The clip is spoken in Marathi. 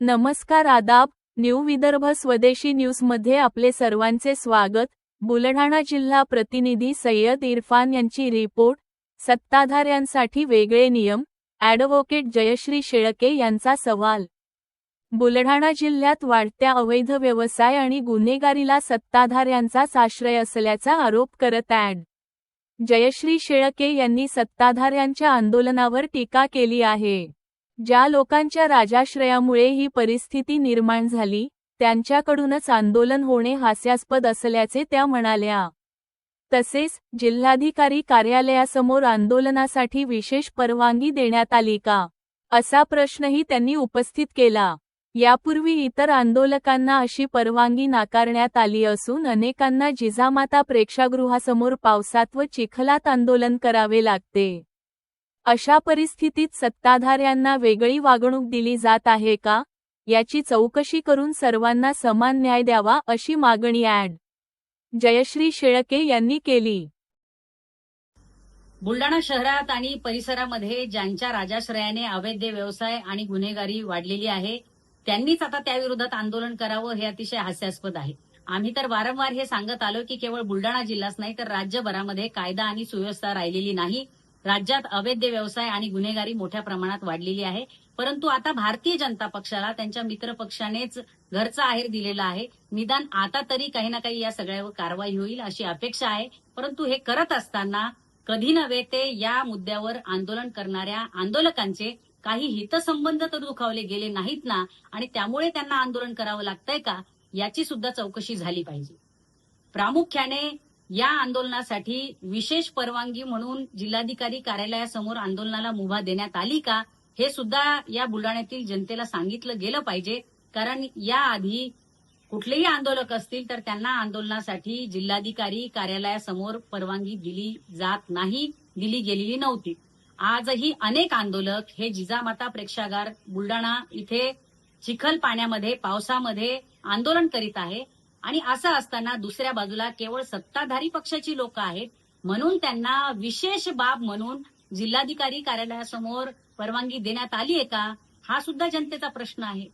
नमस्कार आदाब, न्यू विदर्भ स्वदेशी न्यूजमध्ये आपले सर्वांचे स्वागत। बुलढाणा जिल्हा प्रतिनिधी सय्यद इरफान यांची रिपोर्ट। सत्ताधाऱ्यांसाठी वेगळे नियम, ॲडव्होकेट जयश्री शेळके यांचा सवाल। बुलढाणा जिल्ह्यात वाढत्या अवैध व्यवसाय आणि गुन्हेगारीला सत्ताधाऱ्यांचाच आश्रय असल्याचा आरोप करत ॲड. जयश्री शेळके यांनी सत्ताधाऱ्यांच्या आंदोलनावर टीका केली आहे। ज्या लोकांच्या राजाश्रयामुळे ही परिस्थिती निर्माण झाली, त्यांच्याकडूनच आंदोलन होणे हास्यास्पद असल्याचे त्या म्हणाल्या। तसेच जिल्हाधिकारी कार्यालयासमोर आंदोलनासाठी विशेष परवानगी देण्यात आली का, असा प्रश्नही त्यांनी उपस्थित केला। यापूर्वी इतर आंदोलकांना अशी परवानगी नाकारण्यात आली असून अनेकांना जिजामाता प्रेक्षागृहासमोर पावसात व चिखलात आंदोलन करावे लागते। अशा परिस्थितीत सत्ताधाऱ्यांना वेगळी वागणूक दिली जात आहे का, याची चौकशी करून सर्वांना समान न्याय द्यावा अशी मागणी ॲड. जयश्री शेळके यांनी केली। बुलढाणा शहरात आणि परिसरामध्ये ज्यांच्या राजाश्रयाने अवैध व्यवसाय आणि गुन्हेगारी वाढलेली आहे, त्यांनीच आता त्याविरोधात आंदोलन करावं हे अतिशय हास्यास्पद आहे। आम्ही तर वारंवार हे सांगत आलो की केवळ बुलढाणा जिल्हाच नाही तर राज्यभरामध्ये कायदा आणि सुव्यवस्था राहिलेली नाही। राज्यात अवैध व्यवसाय आणि गुन्हेगारी मोठ्या प्रमाणात वाढलेली आहे, परंतु आता भारतीय जनता पक्षाला त्यांच्या मित्र पक्षानेच घरचा आहेर दिलेला आहे। निदान आता तरी काही ना काही या सगळ्यावर कारवाई होईल अशी अपेक्षा आहे। परंतु हे करत असताना कधी नव्हे ते या मुद्द्यावर आंदोलन करणाऱ्या आंदोलकांचे काही हितसंबंध तर दुखावले गेले नाहीत ना, आणि त्यामुळे त्यांना आंदोलन करावं लागतंय का, याची सुद्धा चौकशी झाली पाहिजे। प्रामुख्याने या आंदोलनासाठी विशेष परवानगी म्हणून जिल्हाधिकारी कार्यालयासमोर आंदोलनाला मुभा देण्यात आली का, हे सुद्धा या बुलढाण्यातील जनतेला सांगितलं गेलं पाहिजे। कारण याआधी कुठलेही आंदोलक असतील तर त्यांना आंदोलनासाठी जिल्हाधिकारी कार्यालयासमोर परवानगी दिली जात नाही, दिली गेलेली नव्हती। आजही अनेक आंदोलक हे जिजामाता प्रेक्षागार बुलढाणा इथे चिखल पाण्यामध्ये पावसामध्ये आंदोलन करीत आहे, आणि असं असताना दुसऱ्या बाजूला केवळ सत्ताधारी पक्षाची लोक आहेत, म्हणून त्यांना विशेष बाब म्हणून जिल्हाधिकारी कार्यालयासमोर परवानगी देण्यात आली आहे का, हा सुद्धा जनतेचा प्रश्न आहे।